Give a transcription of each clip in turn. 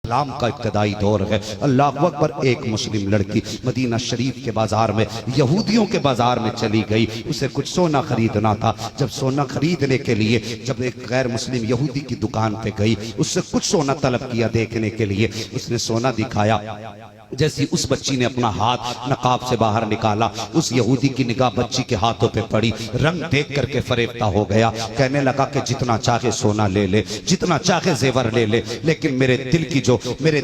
इस्लाम का इब्तदाई दौर है। अल्लाह अकबर। एक मुस्लिम लड़की मदीना शरीफ के बाजार में यहूदियों के बाजार में चली गई। उसे कुछ सोना खरीदना था। जब सोना खरीदने के लिए जब एक गैर मुस्लिम यहूदी की दुकान पे गई, उससे कुछ सोना तलब किया देखने के लिए। उसने सोना दिखाया। जैसी उस बच्ची ने अपना हाथ नकाब से बाहर निकाला, उस यहूदी की निगाह बच्ची के हाथों पे पड़ी। रंग देख करके फरेफ्ता हो गया। कहने लगा कि जितना चाहे सोना ले ले, जितना चाहे जेवर ले ले, लेकिन मेरे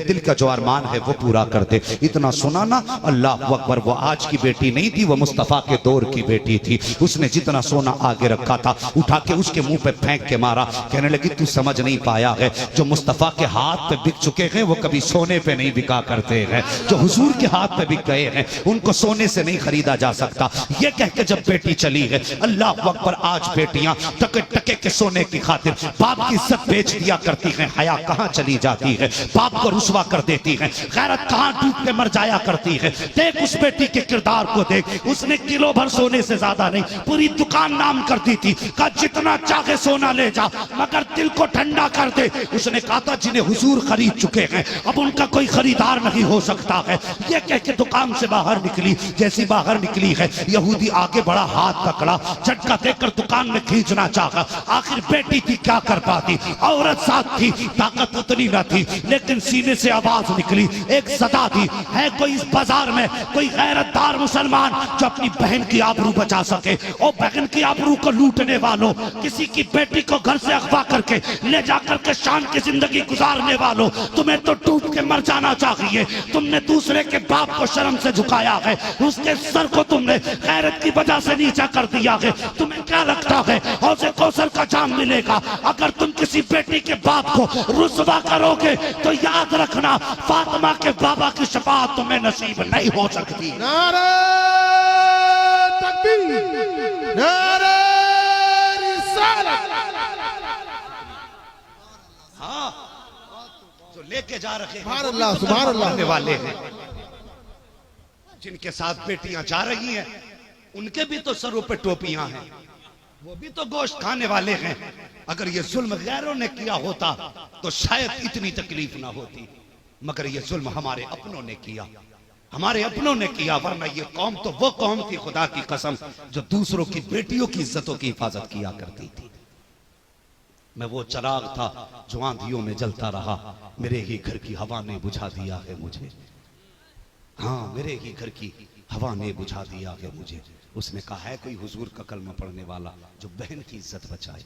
दिल का जो अरमान है वो पूरा कर दे। इतना सुना ना, अल्लाह अकबर। वो आज की बेटी नहीं थी, वो मुस्तफा के दौर की बेटी थी। उसने जितना सोना आगे रखा था उठा के उसके मुंह पे फेंक के मारा। कहने लगी तू समझ नहीं पाया है, जो मुस्तफा के हाथ पे बिक चुके हैं वो कभी सोने पे नहीं बिका करते हैं। जो हुजूर के हाथ पे बिक गए हैं उनको सोने से नहीं खरीदा जा सकता। ये कह के जब बेटी चली है, अल्लाह अकबर। आज बेटियां टके टके के सोने की खातिर बाप की इज्जत बेच दिया करती हैं। हया कहां चली जाती है, बाप को रुसवा कर देती है। गैरत कहां डूब के मर जाया करती है। देख उस बेटी के किरदार को देख। उसने किलो भर सोने से ज्यादा नहीं, पूरी दुकान नाम कर दी थी। कहा जितना चाहे सोना ले जा, मगर दिल को ठंडा कर दे। उसने कहा था जिन्हें हुजूर खरीद चुके हैं अब उनका कोई खरीदार नहीं हो सकता है। ये कह के दुकान से बाहर निकली। जैसी बाहर निकली है, यहूदी आगे बढ़ा, हाथ पकड़ा, झटका देकर दुकान में खींचना चाहा। आखिर बेटी थी, क्या कर पाती। औरत साथ थी, ताकत उतनी न थी, लेकिन सीने से आवाज निकली, एक सदा थी। है कोई इस बाजार में कोई गैरतदार मुसलमान जो अपनी बहन की आबरू बचा सके? और बहन की आबरू को लूटने वालों, किसी की बेटी को घर से अगवा करके ले जाकर के शान की जिंदगी गुजारने वालों, तुम्हें तो डूब के मर जाना चाहिए। तुमने दूसरे के बाप को शर्म से झुकाया है, उसके सर को तुमने गैरत की वजह से नीचा कर दिया है। तुम्हें क्या लगता है हौज़े कौसर का जाम मिलेगा अगर तुम किसी बेटी के बाप को रुसवा करोगे? तो याद रखना, फातिमा के बाबा की शफाअत तुम्हें नसीब नहीं हो सकती। नारे तकबीर, नारे रिसालत। हाँ, जो लेके जा रहे हैं सुभान अल्लाह, सुभान अल्लाह वाले हैं, जिनके साथ बेटियां जा रही हैं उनके भी तो सरों पे टोपियां हैं, वो भी तो गोश्त खाने वाले हैं। अगर ये जुल्म गैरों ने किया होता तो शायद इतनी तकलीफ ना होती, मगर ये जुल्म हमारे अपनों ने किया, हमारे अपनों ने किया। वरना ये कौम तो वो कौम थी, खुदा की कसम, जो दूसरों की बेटियों की इज्जतों की हिफाजत किया करती थी। मैं वो चिराग था जो आंधियों में जलता रहा, मेरे ही घर की हवा ने बुझा दिया है मुझे। हाँ, मेरे ही घर की हवा ने बुझा दिया है मुझे। उसने कहा है कोई हुजूर का कलमा पढ़ने वाला जो बहन की इज्जत बचाए।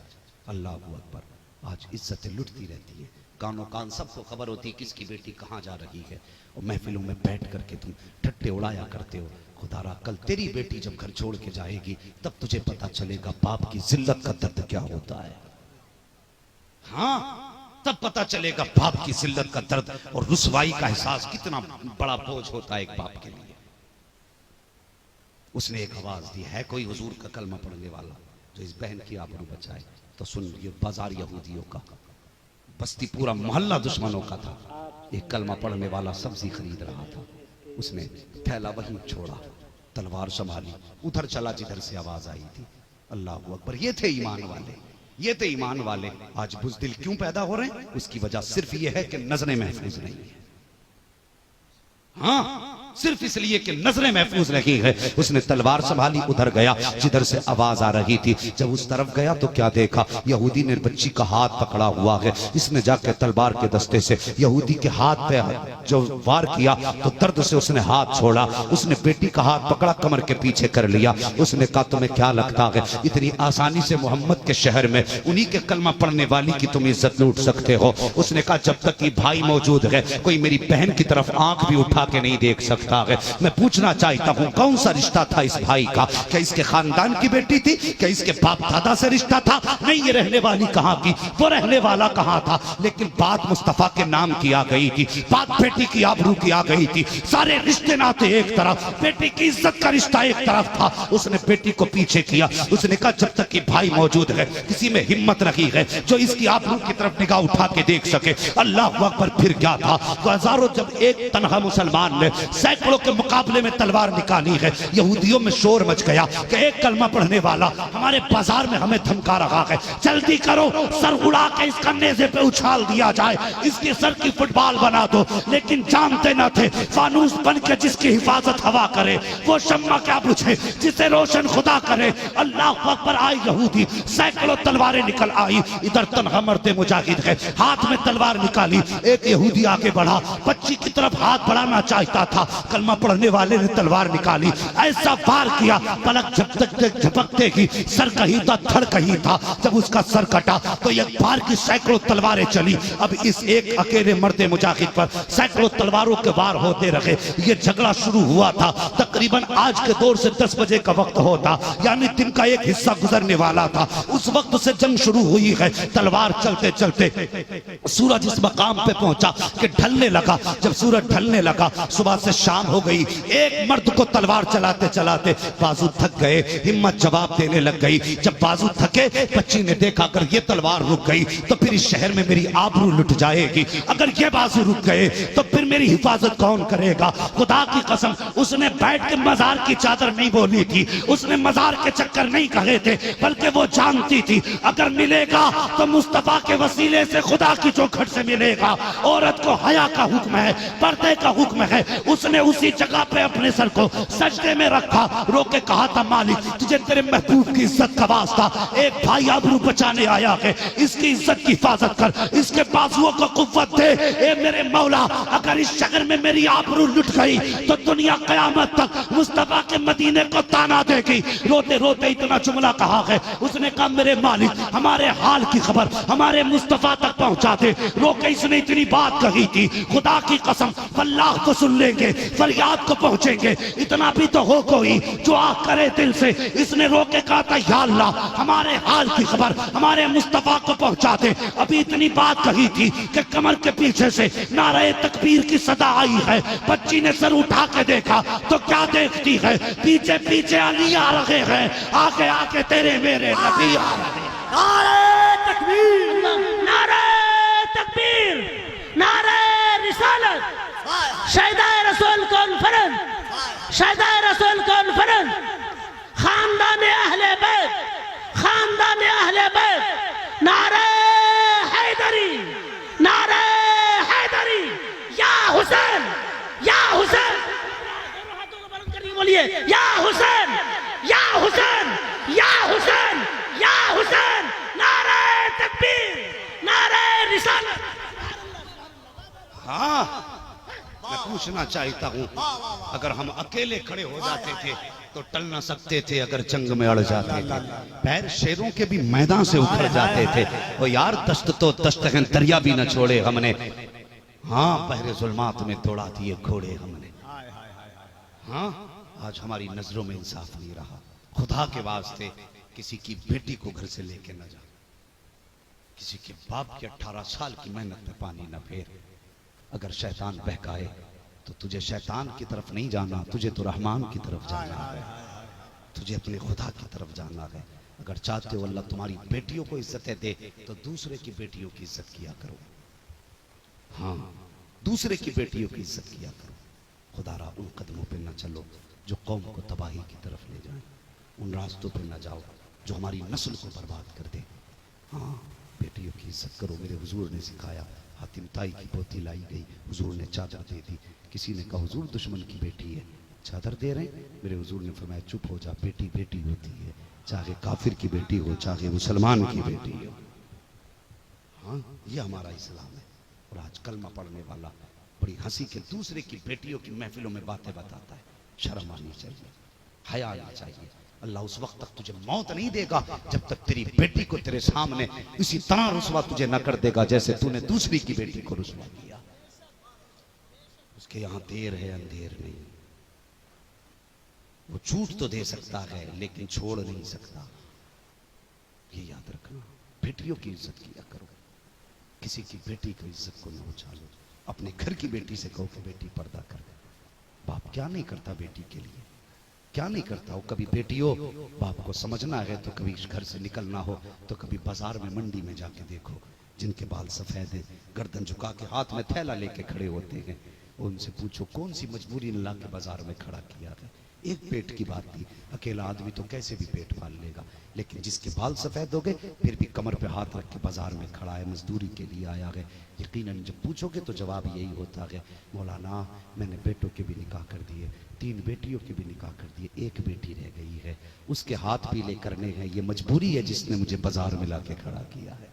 अल्लाह अकबर। आज इज्जतें लुटती रहती है, कानों कान सबको खबर होती है किसकी बेटी कहाँ जा रही है, और महफिलों में बैठ करके तुम ठट्टे उड़ाया करते हो। खुदारा कल तेरी बेटी जब घर छोड़ के जाएगी तब तुझे पता चलेगा बाप की जिल्लत का दर्द क्या होता है। हाँ, तब पता चलेगा बाप की जिल्लत का दर्द और रुसवाई का एहसास कितना बड़ा बोझ होता है एक बाप के लिए। उसने एक आवाज दी, है कोई हुजूर का कलमा पढ़ने वाला जो इस बहन की आबरू बचाए? तो सुन, ये बाजार यहूदियों का, बस्ती पूरा मोहल्ला दुश्मनों का था। एक कलमा पढ़ने वाला सब्जी खरीद रहा था, उसने थैला वहीं छोड़ा, तलवार संभाली, उधर चला जिधर से आवाज आई थी। अल्लाह अकबर। ये थे ईमान वाले, ये थे ईमान वाले। आज बुज़दिल क्यों पैदा हो रहे हैं? उसकी वजह सिर्फ ये है कि नजरें महफूज नहीं है। हाँ, सिर्फ इसलिए कि नजरें महफूज नहीं है। उसने तलवार संभाली, उधर गया जिधर से आवाज आ रही थी। जब उस तरफ गया तो क्या देखा, यहूदी ने बच्ची का हाथ पकड़ा हुआ है। इसने जाकर तलवार के दस्ते से यहूदी के हाथ पे जो वार किया तो दर्द से उसने हाथ छोड़ा। उसने बेटी का हाथ पकड़ा, कमर के पीछे कर लिया। उसने कहा तुम्हें क्या लगता है इतनी आसानी से मोहम्मद के शहर में उन्हीं के कलमा पढ़ने वाली की तुम इज्जत लूट सकते हो? उसने कहा जब तक ये भाई मौजूद है कोई मेरी बहन की तरफ आंख भी उठा के नहीं देख सकता है। मैं पूछना चाहता हूं कौन सा रिश्ता था इस भाई का? क्या इसके खानदान की बेटी थी? क्या इसके बाप दादा से रिश्ता था? नहीं, ये रहने वाली कहां की, वो रहने वाला कहां था? लेकिन बात मुस्तफा के नाम की आ गई थी, बात बेटी की आबरू की आ गई थी। सारे रिश्ते नाते एक तरफ, बेटी की इज्जत का रिश्ता एक तरफ था। उसने बेटी को पीछे किया। उसने कहा जब तक कि भाई मौजूद है किसी में हिम्मत रही है जो इसकी आबरू की तरफ निगाह उठा के देख सके। अल्लाह अकबर। फिर क्या था? हजारों, जब एक तनहा मुसलमान ने सैकड़ों के मुकाबले में तलवार निकाली है। यहूदियों में शोर मच गया कि एक कलमा पढ़ने वाला हमारे बाजार में हमें धमका रहा है, जल्दी करो सर उड़ा के इसका नेज़े पे उछाल दिया जाए, इसके सर की फुटबॉल बना दो। लेकिन जानते न थे फानूस बन के जिसकी हिफाजत हवा करे वो शम्मा क्या बुझे जिसे रोशन खुदा करे। अल्लाह अकबर। आई यहूदी, सैकड़ों तलवारें निकल आई। इधर तनहा मर्दे मुजाहिद है, हाथ में तलवार निकाली। एक यहूदी आगे बढ़ा, बच्ची की तरफ हाथ बढ़ाना चाहता था, कलमा पढ़ने वाले ने तलवार निकाली, ऐसा वार किया पलक झपकते ही सर कहीं था धड़ कहीं था। जब उसका सर कटा तो एक बार की सैकड़ों तलवारें चली। अब इस एक अकेले मर्दे मुजाहिद पर सैकड़ों तलवारों के वार होते रहे। ये झगड़ा शुरू हुआ था तकरीबन आज के दौर से 10 बजे का वक्त होता, यानी दिन का एक हिस्सा गुजरने वाला था। उस वक्त से जंग शुरू हुई है। तलवार चलते चलते सूरज इस मकाम पे पहुंचा कि ढलने लगा। जब सूरज ढलने लगा, सुबह से शाम हो गई। एक मर्द को तलवार चलाते चलाते बाजू थक गए, हिम्मत जवाब देने लग गई। जब बाजू थके, बच्ची ने देखा अगर ये तलवार रुक गई तो फिर इस शहर में मेरी आबरू लुट जाएगी, अगर ये बाजू रुक गए तो फिर मेरी हिफाजत कौन करेगा। खुदा की कसम, उसने बैठ के मजार की चादर नहीं बोली थी, उसने मजार के चक्कर नहीं कहे थे, बल्कि वो जानती थी अगर मिलेगा तो मुस्तफा के वसीले से खुदा की चौखट से मिलेगा। औरत को हया का हुक्म है, पर्दे का हुक्म है। उसने उसी जगह पे अपने सर को सजदे में रखा, रो के कहा था मालिक तुझे तेरे महबूब की इज्जत का वास्ता, एक भाई आबरू बचाने आया है, इसकी इज्जत की हिफाजत कर, इसके बाजुओं को कुव्वत दे। ए मेरे मौला, अगर इस शहर में मेरी आबरू लुट गई तो दुनिया कयामत तक मुस्तफा के मदीने को ताना देगी। रोते रोते इतना जुमला कहा है उसने कहा मेरे मालिक हमारे हाल की खबर हमारे मुस्तफा तक पहुंचा दे। रोके इसने इतनी बात कही थी, खुदा की कसम अल्लाह को सुन लेंगे, फरियाद को पहुंचेंगे। इतना भी तो हो कोई जो आ करे दिल से। इसने रोके कहा था या अल्लाह हमारे हाल की खबर हमारे मुस्तफा को पहुंचा दे। अभी इतनी बात कही थी कि कमर के पीछे से नारे तकबीर की सदा आई है। बच्ची ने सर उठा के देखा तो क्या देखती है, पीछे पीछे अली आ रहे हैं, आगे आगे तेरे मेरे नबी आ रहे हैं। नारे तकबीर, नारे तकबीर, नारे रिसालत, शहीदाए रसूल कॉन्फ्रेंस, शहीदाए रसूल कॉन्फ्रेंस, खानदान अहले बैत, खानदान अहले बैत, नारे हैदरी, नारे हैदरी, या हुसैन, या हुसैन, हाथों को बुलंद करके बोलिए या हुसैन, या हुसैन, या हुसैन, या हुसैन, नारे तकबीर, नारे रिसालत। हाँ, मैं पूछना चाहता हूँ, अगर हम अकेले खड़े हो जाते थे तो टल ना सकते थे, अगर जंग में अड़ जाते थे पैर शेरों के भी मैदान से उखड़ जाते थे। ओ यार दस्त तो दस्त है, दरिया भी न छोड़े हमने, हाँ बहरे जुल्मात में तोड़ा दिए घोड़े हमने। हाँ आज हमारी नजरों में इंसाफ नहीं रहा। खुदा के वास्ते किसी की बेटी को घर से लेके न जा, किसी के बाप के 18 साल की मेहनत में पानी न फेर। अगर शैतान बहकाए तो तुझे शैतान की तरफ नहीं जाना, तुझे तो रहमान की तरफ जाना है, तुझे अपने खुदा की तरफ जाना है। अगर चाहते हो अल्लाह तुम्हारी बेटियों को इज्जतें दे तो दूसरे की बेटियों की इज्जत किया करो। हाँ दूसरे की बेटियों की इज्जत किया करो। खुदारा उन कदमों पे न चलो जो कौम को तबाही की तरफ ले जाए, उन रास्तों पे न जाओ जो हमारी नस्ल को बर्बाद कर दे। हाँ बेटियों की इज्जत करो। मेरे हुजूर ने सिखाया, हातिम ताई की पोती लाई गई, हुजूर ने चादर दे दी। किसी ने कहा हुजूर दुश्मन की बेटी है, चादर दे रहे हैं। मेरे हुजूर ने फरमाया चुप हो जा, बेटी बेटी होती है, चाहे काफिर की बेटी हो चाहे मुसलमान की बेटी हो। हाँ ये हमारा इस्लाम है। और आज कलमा पढ़ने वाला बड़ी हंसी के दूसरे की बेटियों की महफिलों में बातें बताता है। शर्म आनी चाहिए, हया आना चाहिए। अल्लाह उस वक्त तक तुझे मौत नहीं देगा जब तक तेरी बेटी को तेरे सामने इसी तरह रुसवा तुझे न कर देगा जैसे तूने दूसरी की बेटी को रुसवा किया। उसके यहां देर है अंधेर नहीं। वो छूट तो दे सकता है लेकिन छोड़ नहीं सकता। ये याद रखना, बेटियों की इज्जत किया करो, किसी की बेटी की इज्जत को न उछालो। अपने घर की बेटी से कहो कि बेटी पर्दा कर। बाप क्या नहीं करता बेटी के लिए, क्या नहीं करता हो। कभी बेटियों बाप को समझना है तो कभी घर से निकलना हो तो कभी बाजार में मंडी में जाके देखो, जिनके बाल सफेद हैं गर्दन झुका के हाथ में थैला लेके खड़े होते हैं, उनसे पूछो कौन सी मजबूरी ने ला के बाजार में खड़ा किया है। एक पेट की बात थी, अकेला आदमी तो कैसे भी पेट पाल लेगा, लेकिन जिसके बाल सफेद हो गए फिर भी कमर पे हाथ रख के बाजार में खड़ा है, मजदूरी के लिए आया है। यकीनन जब पूछोगे तो जवाब यही होता है, मौलाना मैंने बेटों के भी निकाह कर दिए, 3 बेटियों के भी निकाह कर दिए, 1 बेटी रह गई है, उसके हाथ पीले करने हैं, ये मजबूरी है जिसने मुझे बाजार में ला के खड़ा किया है।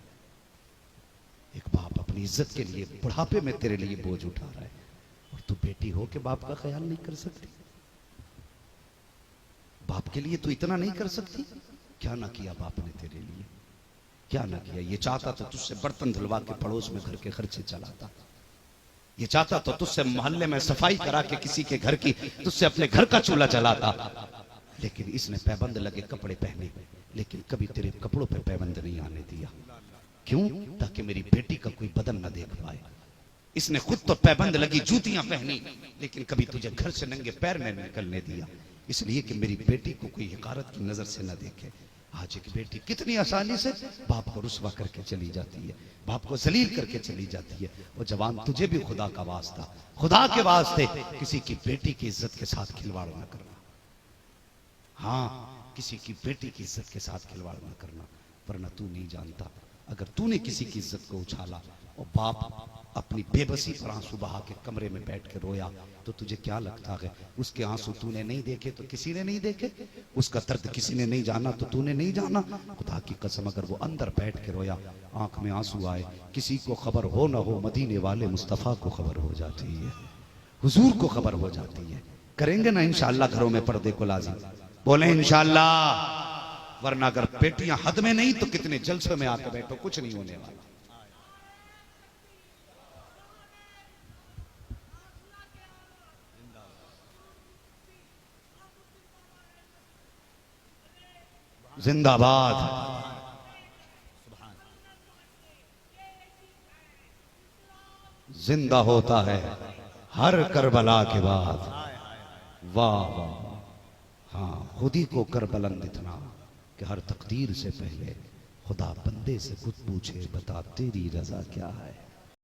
एक बाप अपनी इज्जत के लिए बुढ़ापे में तेरे लिए बोझ उठा रहा है और तू बेटी हो के बाप का ख्याल नहीं कर सकती? बाप के लिए तू इतना नहीं कर सकती? क्या ना किया बाप ने तेरे लिए, क्या ना किया। ये चाहता तो तुझसे बर्तन धुलवा के पड़ोस में घर के खर्चे चलाता, ये चाहता तो तुझसे मोहल्ले में सफाई करा के किसी के घर की तुझसे अपने घर का चूल्हा जलाता, लेकिन इसने पैबंद लगे कपड़े पहने, लेकिन कभी तेरे कपड़ों पे पैबंद नहीं आने दिया। क्यों? ताकि मेरी बेटी का कोई बदन न देख पाए। इसने खुद तो पैबंद लगी जूतियां पहनी, लेकिन कभी तुझे घर से नंगे पैर नहीं निकलने दिया, इसलिए कि मेरी बेटी को कोई हकारत की नजर से न देखे। आज एक बेटी कितनी आसानी से बाप को रुस्वा करके चली जाती है, बाप को जलील करके चली जाती है। और जवान तुझे भी खुदा का वास्ता, खुदा के वास्ते किसी की बेटी की इज्जत के साथ खिलवाड़ न करना। हाँ, किसी की बेटी की इज्जत के साथ खिलवाड़ न करना, वरना तू नहीं जानता अगर तूने किसी की इज्जत को उछाला और बाप अपनी बेबसी पर आंसू बहा के कमरे में बैठ के रोया तो तुझे क्या लगता है उसके आंसू तूने नहीं देखे तो किसी ने नहीं देखे, उसका दर्द किसी ने नहीं जाना तो तूने नहीं जाना। खुदा की कसम अगर वो अंदर बैठ के रोया, आंख में आंसू आए, किसी को खबर हो ना हो, मदीने वाले मुस्तफ़ा को खबर हो जाती है, हुजूर को खबर हो जाती है। करेंगे ना इंशाअल्लाह घरों में पर्दे को लाजिम, बोले इंशाअल्लाह। वरना अगर बेटियां हद में नहीं तो कितने जलसों में आकर बैठो, कुछ नहीं होने वाला। जिंदाबाद। जिंदा होता है हर करबला के बाद। वाह वाह, हाँ खुद ही को कर बुलंद इतना कि हर तकदीर से पहले खुदा बंदे से खुद पूछे, बता तेरी रजा क्या है।